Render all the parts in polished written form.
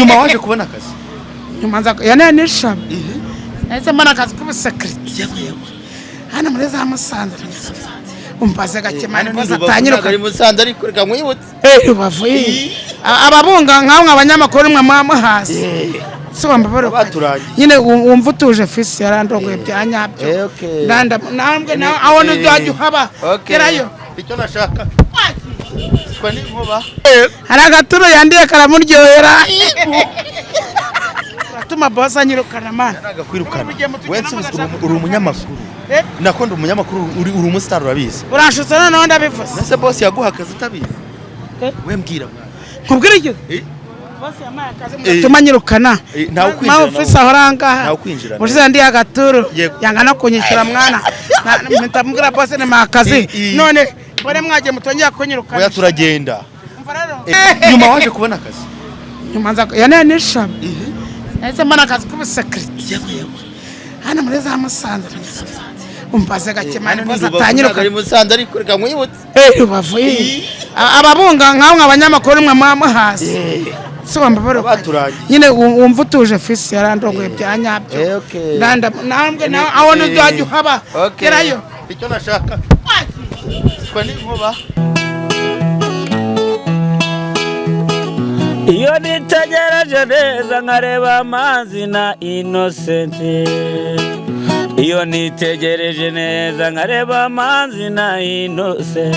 nyuma waje kubona akazi nyuma nza yanenisha nahise mbona akazi k'ubusekirite hano muri za Musanze umpaze gakemana neza atanyiruka ari Musanze ariko reka mwibutse Rubavu ababunga nkamwe abanyamakuru mwe mwamuhasi sobambabaro nyine wumva utuje fisi yarandogoye byanyabyo nambwe nawe abone uzajya uhaba gerayo icyo nashaka kwa ni nkuba hari agaturo yandiye karamuryohera atuma boss anyirukana man nagakwirukana wense uri umunyamakuru nakonda umunyamakuru uri umustar urabizi urashutse none ndabivuze nase boss yaguha akazi utabizi we mbwira mwana nkubwira iki boss yamaye akazi tumanyirukana ntawe kwinjira nawe office ahoranga ntawe kwinjira muze ndi agaturo yanga no kunyishyura mwana mpita boss ni makazi none bore mwaje mutongera kunyirukana oya turagenda nyuma waje kubona akazi nyuma nza yanenisha nahise mbona akazi k'ubusekirite hano muri za Musanze umpaze gakemana neza atanyiruka ari Musanze ariko reka mwibutse Rubavu ababunga nkamwe abanyamakuru mwe mwamuhasi sobambabaro nyine wumva utuje fisi yarandogoye byanyabyo nambwe nawe abone uzajya uhaba gerayo icyo nashaka kwa ni nkuba iyo nitegereje neza nkareba amazi na Innocent iyo nitegereje neza nkareba amazi na Innocent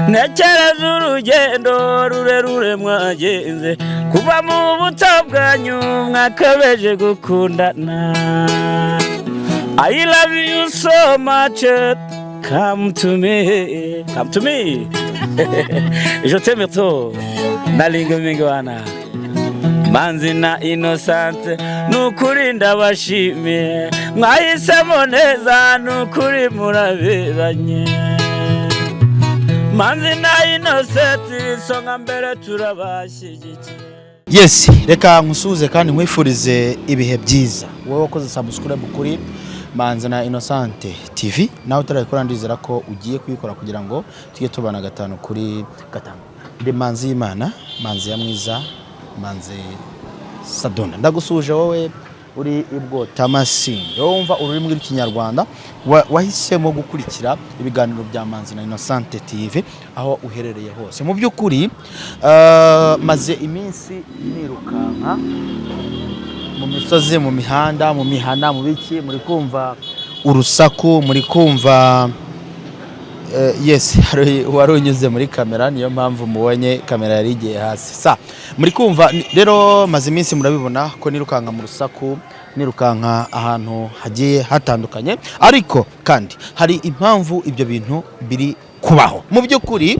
ntekereza urugendo rurerure mwagenze kuva mu buto bwanyu mwakabeje gukundana I love you so much come to me je t'aime trop nalinga mingi wana Manzi na Innocent nukuri ndabashimiye mwahisemo neza nukuri muraberanye Manzi na Innocent songa mbere turabashyigikiye yes reka nkusuze kandi nkwifurize ibihe byiza wowe wakoze subscribe kuri Manzi na Innocent TV nawe utarayikora ndizera ko ugiye kuyikora kugira ngo tujye tubana 5 kuri 5 ndi Manzi y'Imana Manzi ya mwiza Manzi Sadona ndagusuje wowe uri ibwo Tamasinga wumva ururimi rw'ikinyarwanda wahisemo gukurikira ibiganiro bya Manzi na Innocent TV aho uherereye hose mu byukuri maze iminsi nirukanka mu misozi mu mihanda mu mihana mu biki muri kumva urusaku muri kumva yes warunyuze muri kamera niyo mpamvu mubonye kamera yari igiye hasi muri kumva rero maze iminsi murabibona ko nirukanka mu rusaku nirukanka ahantu hagiye hatandukanye ariko kandi hari impamvu ibyo bintu biri kubaho mu byukuri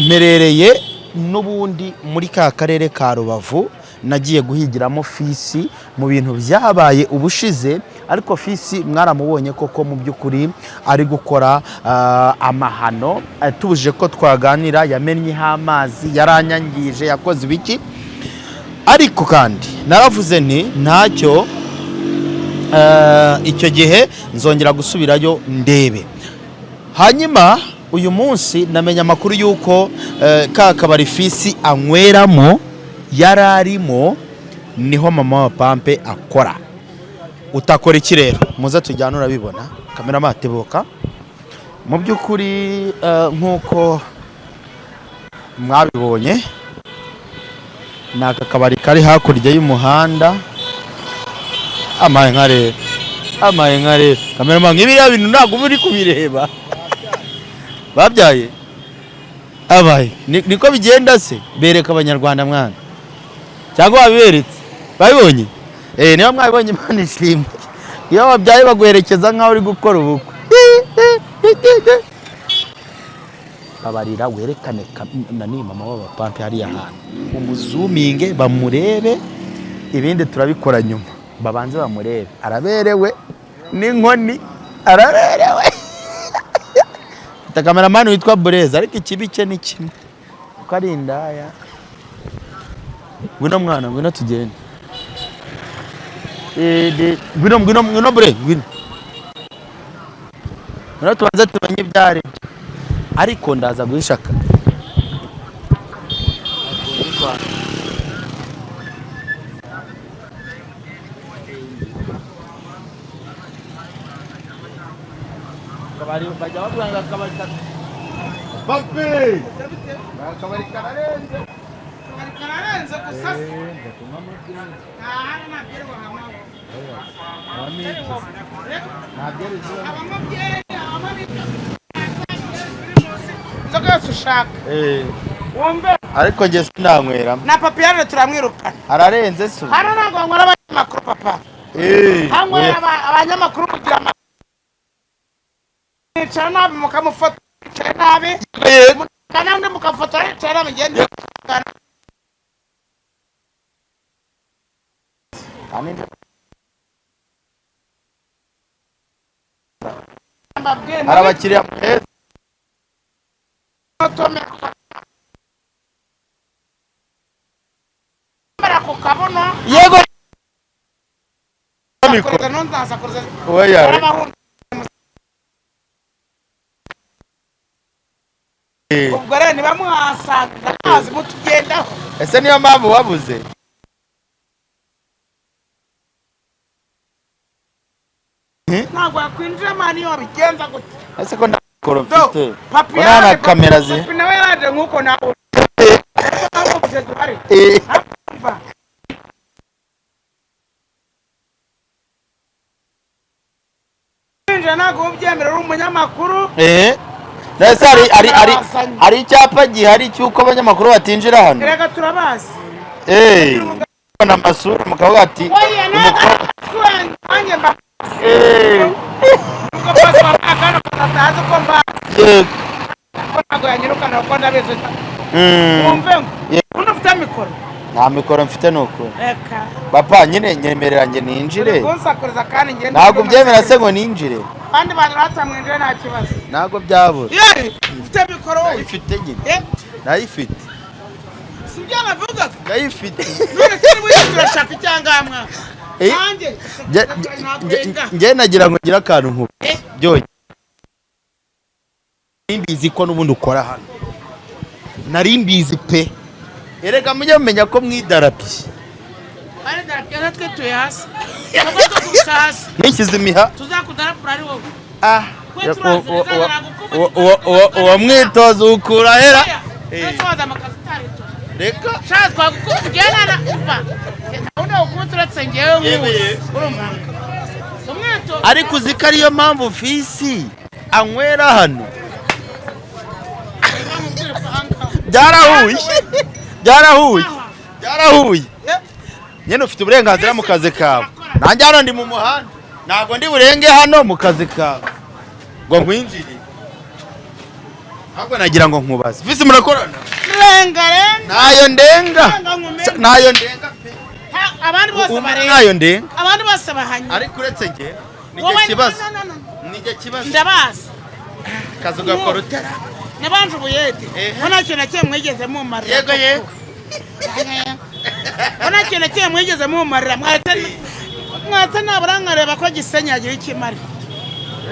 merereye n'ubundi muri ka karere ka Rubavu nagiye guhigiramo fisi mu bintu byabaye ubushize ariko fisi mwaramubonye koko mu byukuri ari gukora amahano atuje ko twaganira yamennye amazi yaranyangije yakoze ibiki ariko kandi naravuze nti ntacyo icyo gihe nzongera gusubirayo ndebe hanyuma uyu munsi namenya amakuru yuko ka kabari fisi anyweramo yararimo niho mama wa Pampe akora utakora iki rero muza tujyana urabibona kamera matebuka mu byukuri nkuko mwabibonye naka kabari kari hakurya y'umuhanda amaye nkare kamera man ibi ya bintu ntago muri kubireba babyaye abaye niko bigenda se bereka abanyarwanda mwana cyangwa babiberetse babibonye niyo mwabibonye Imana ishimwe iyo wabyaye baguherekeza nkaho uri gukora ubukwe babarira werekane nani mama wa Pampe hariya hantu umuzuminge bamurebe ibindi turabikora nyuma babanze bamurebe araberewe n'inkoni araberewe cameraman witwa Bureza ariko ikibi cye ni kimwe uko ari indaya ngwino mwana ngwino tugende ngwino Bure ngwino tubanza tumenye ibyari ariko ndaza guhishaka yitwa kabari bajya bavuga kabari papi kabari kararenze gusa aha nabwirwa hamaho inzoga yose ushaka wumve ariko njye sinanywera na papiyane turamwirukana ararenze se hano ntabwo banywera abanyamakuru papa hanywera abanyamakuru kugira amakuru yicara nabi mukamufata yicaye nabi kandi mukafotora yicaye nabi ngende hari abakiriya heza ku kabuno yego ubwo rero ntibamuhasanga amazi mutugendaho ese niyo mpamvu wabuze ntabwo yakwinjira mani iyo wabigenza gutya ese ko ndakora mfite papi na kamera ze papi nawe yaraje nk'uko nawe ntabwo ubyemerera umunyamakuru ndetse hari icyapa gihari cy'uko abanyamakuru batinjira hano reka turabazi na masura mukavuga ati nta mikoro mfite nuko papa nyine nyemerera njye ninjire ntabwo byemera se ngo ninjire abandi bantu batamwinjire nta kibazo ntabwo byabura ufite mikoro nayifite nyine nayifite sibyo navugaga nayifite none se niba turashaka icyangamwa njye nagira ngo ngire akantu nkuba byonyine mbizi ko n'ubundi ukora hano nari mbizi pe erega mujye mumenya ko mwidarapye ari darapye natwe tuye hasi ntabwo tugusa hasi nishyize imiha tuzakudarapura ari wowe uwo mwitozo ukura hera tuzaza amakazi utaritoza reka shaza twagukujyana na uva ubundi ukuba turetse ngewe nk'ubu urumva umwitozo ariko uzi ko ariyo mpamvu fisi anywera hano byarahuye nyine ufite uburenganzira mu kazi kawe nanjye hano ndi mu muhanda ntabwo ndi burenge hano mu kazi kawe ngo nkwinjire ahubwo nagira ngo nkubaze visi murakorana ntayo ndenga pe abandi bose barenga ntayo ndenga abandi bose bahanye ariko uretse njye nijye kibazo ndabazi kazi ugakora utera nabanje ubuyede nta kintu na kimwe mwigeze mumarira yego nta kintu na kimwe mwigeze mumarira mwate nabura nkareba ko Gisenyi yagira ikimari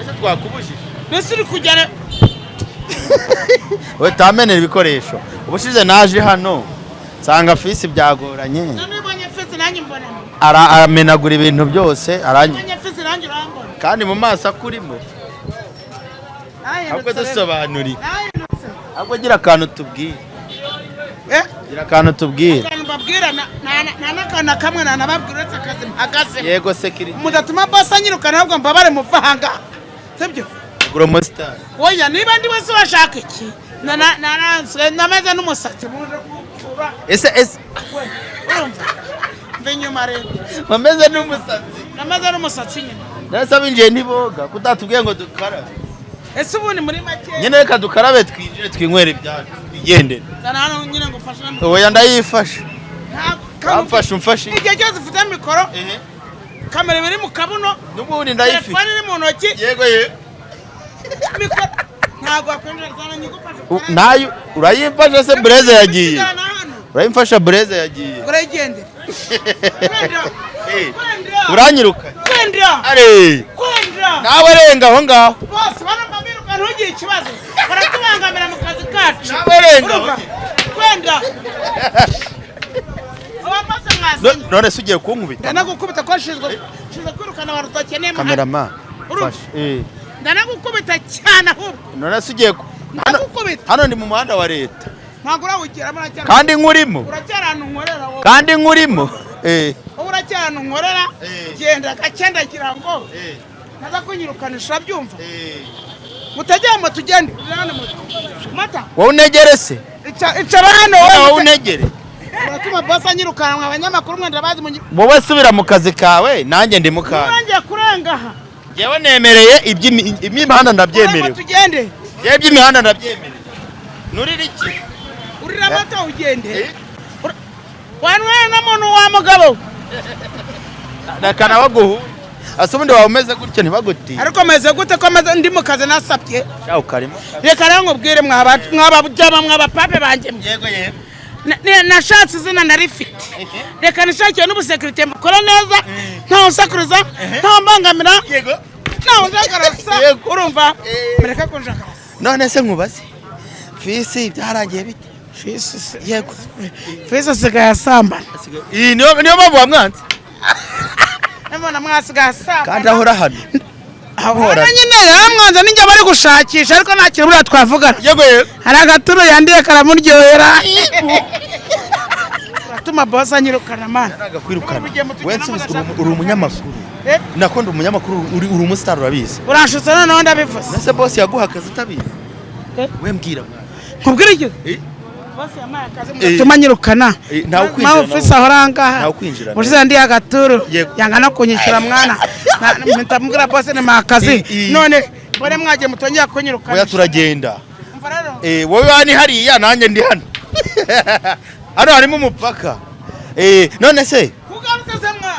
ese twakubujije nese uri kujyana we tamenera ibikoresho ubushize naje hano nsanga fisi byagoranye none ubonye fisi nanjye mbona aramenagura ibintu byose ubonye fisi nanjye urambona kandi mu maso akurimo ahubwo dusobanurire ahubwo gira akantu tubwire gira akantu tubwire mbabwira nta n'akantu kamwe nanababwira uretse akazi mpagaze yego sekiriti mudatuma bose anyirukana ahubwo mbabare muvanga sibyo gromostar oya niba ndi wese urashaka iki nameze n'umusatsi ese urumva mve inyuma rero nameze n'umusatsi nyine nasa binjiye ntiboga kutatubwiye ngo dukarabe ese ubundi muri make nyine reka dukarabe twinjire twinywere ibyacu twigendere hano nyine ngo ufashe oya ndayifashe umfashe igihe cyose ufite mikoro kamera ibiri mu kabuno n'ubundi ndayifite telefone iri mu ntoki yego mikoro ntabwo wakwinjira cyane nyigufashe nayo urayimfasha se bureze yagiye urayimfasha bureze yagiye urayigendera uranyiruka kwendera nawe renga aho ngaho bose banambiruka ntugire ikibazo baratubangamira mu kazi kacu nawe renga kwendera none se ugiye kunkubita ndanagukubita ko nshinzwe kwirukana abantu bakeneye cameraman ndanagukubita cyane ahubwo none se ugiye hano ndi mu muhanda wa leta ntabwo urawugeramo kandi nkurimo uracyarana unkorera wowe kandi nkurimo uracyarana unkorera genda gake ndagira ngo naza kunyirukanisha byumva mutajya moto tugende mata wowe unegere se icara hano wowe unegere uratuma boss anyirukana abanyamakuru mwenda bazi wowe subira mu kazi kawe nanjye ndi mu kazi nanjye kurengaha yewe nemereye iby'imihanda ndabyemerewe tugende yewe iby'imihanda ndabyemerewe nurira iki urira mata ugende wanwe na muntu wa mugabo nakana baguhu asubundi wawe umeze gutyo ntibaguti ariko meze gute ko ndi mu kazi nasabye cyaho karimo reka nkubwire mw'abapape banjye yego yego nashatse izina narifite reka nishakiye n'ubusekirite mukora neza ntawe usakuruza ntawe mbangamira ntawe njagarasa urumva mureka ko njagarasa none se nkubaze fisi byarangiye bite fisi yego fisi asigaye asambana niyo mpamvu wamwanze nabona mwasigaye asambana kandi ahora hano ahora nyine yaramwanze ninjye bari gushakisha ariko nta kintu buriya twavugana yego yego hari agaturo yandiye karamuryohera atuma boss anyirukana mana nagakwirukana wense uri umunyamakuru nakunda umunyamakuru uri umustar urabizi uranshutse noneho ndabivuze nase boss yaguha akazi utabizi we mbwira mwana nkubwira iki boss yamaye akazi mugatuma anyirukana ntawe kwinjira nawe ufise ahorangaha ntawe kwinjira mushize yandiye agaturo yanga no kunyishyura mwana mpita boss ni makazi none bore mwagiye mutongera kunyirukana oya turagenda wowe wani hariya nanjye ndi hano hano harimo umupaka none se kugarutse se mwa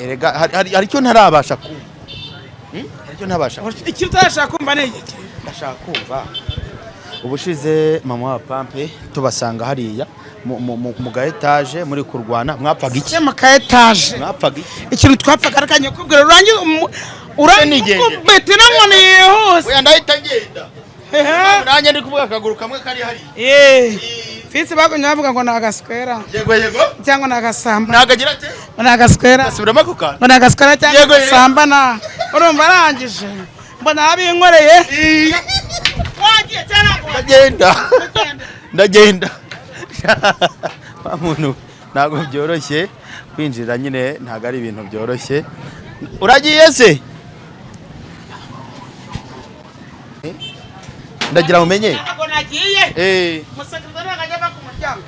erega hari icyo ntarabasha kumva icyo ntabasha icyo utashaka kumva ni iki ndashaka kumva ubushize mama wa Pampe tubasanga hariya mu ga etage muri kurwana mwapfaga iki mu ka etage mwapfaga iki ikintu twapfaga arakanye kubwira urangiye bete namone hose oya ndahita ngenda nanjye ndi kuvuga akaguru kamwe kari hari fisi bagonye bavuga ngo nagaskwera yego yego cyangwa nagasamba nagagira ate nagaskwera asubiramo kuka nagaskwera cyangwa gasamba urumva arangije mbona abinkoreye wagiye cyane ndagenda muntu ntabwo byoroshye kwinjira nyine ntabwo ari ibintu byoroshye uragiye se ndagira umenye ntabwo nagiye musekirite nagajya ku muryango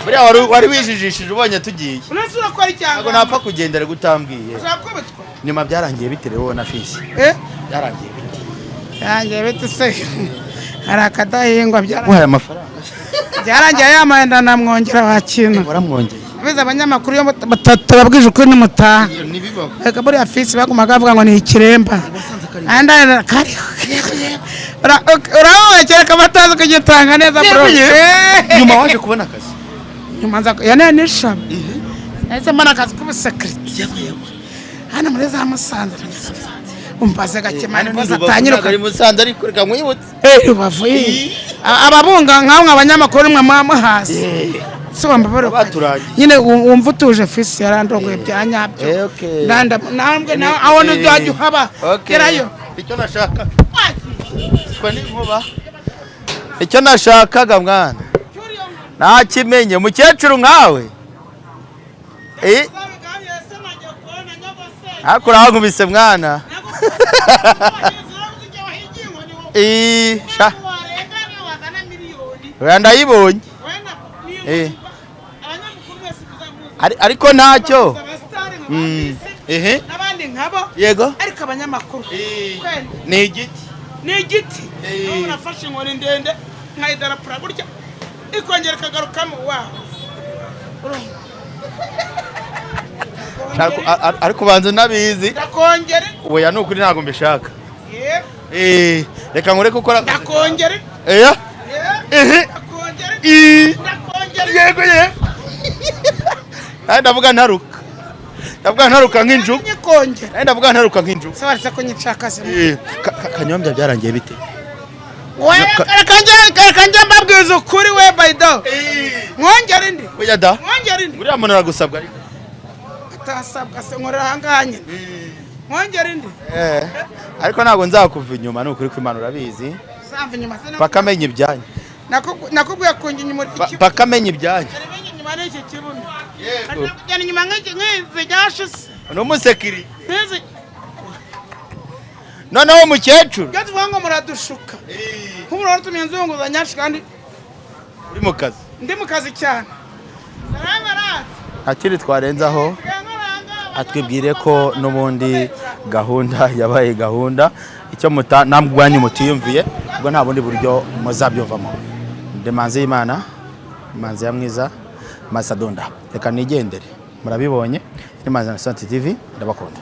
buriya wari wijijishije ubonye tugiye unese urakora icyanga ntabwo napfa kugendera gutambwiye uzakubitwa nyuma byarangiye bite wowe na fisi byarangiye bite byarangiye bite se hari akadahingwa uhaye amafaranga byarangiye yamahenda namwongera wakintu waramwongeye abize abanyamakuru yo batatu babwije ukuri n'umutaha reka buriya fisi bagumaga bavuga ngo ni ikiremba urabona kereka batazi kugitanga neza bro nyuma waje kubona akazi nyuma nza yanene nishama nahise mbona akazi k'ubusekirite hano muri za Musanze umbaze gake mani boza atanyiruka ari Musanze ariko reka mwibutse Rubavu ababunga nkamwe abanyamakuru mwe mwamuhasi Sombabaro nyine wumva utuje fisi yarandongoye byanyabyo nambwe nawe abone uzajya uhaba gerayo icyo nashaka icyo nashakaga mwana nakimenye mukecuru nkawe hakura hankubise mwana ndayibonye ariko ntacyo n'abandi nkabo yego ariko abanyamakuru ni igiti nafashe inkoni ndende nkayidarapura gutya ikongera ikagarukamo wawe ariko banza nabizi ndakongere oya nukuri ntago mbishaka reka nkore gukora ndakongere yego ndavuga ntaruka nk'injugu ndavuga ntaruka nk'injugu sabaretse ko nyicaka se kanyombya byarangiye bite reka njye mbabwiza ukuri we baydo mwongere indi oya da mwongere indi uriya muntu aragusabwa ariko atasabwa se nkorera ahanganye mwongere indi ariko ntabwo nzakuva inyuma ni ukuri kw'Imana urabizi samva inyuma pakamenya ibyanyu nakubwiye kunjya inyuma pakamenya ibyanyu inyuma n'iki kibuno kujyana inyuma nk'izi ryashise n'umusekiri noneho umukecuru iyo tuvuga ngo muradushuka nk'ubu rero tumenye nzunguza nyinshi kandi uri mu kazi ndi mu kazi cyane akiri twarenzaho atwibwire ko n'ubundi gahunda yabaye gahunda icyo namwe ubwanyu mutiyumviye ubwo nta bundi buryo muzabyumvamo Manzi y'Imana Manzi ya mwiza Masadonda reka nigendere murabibonye ni Manzi na Innocent TV ndabakunda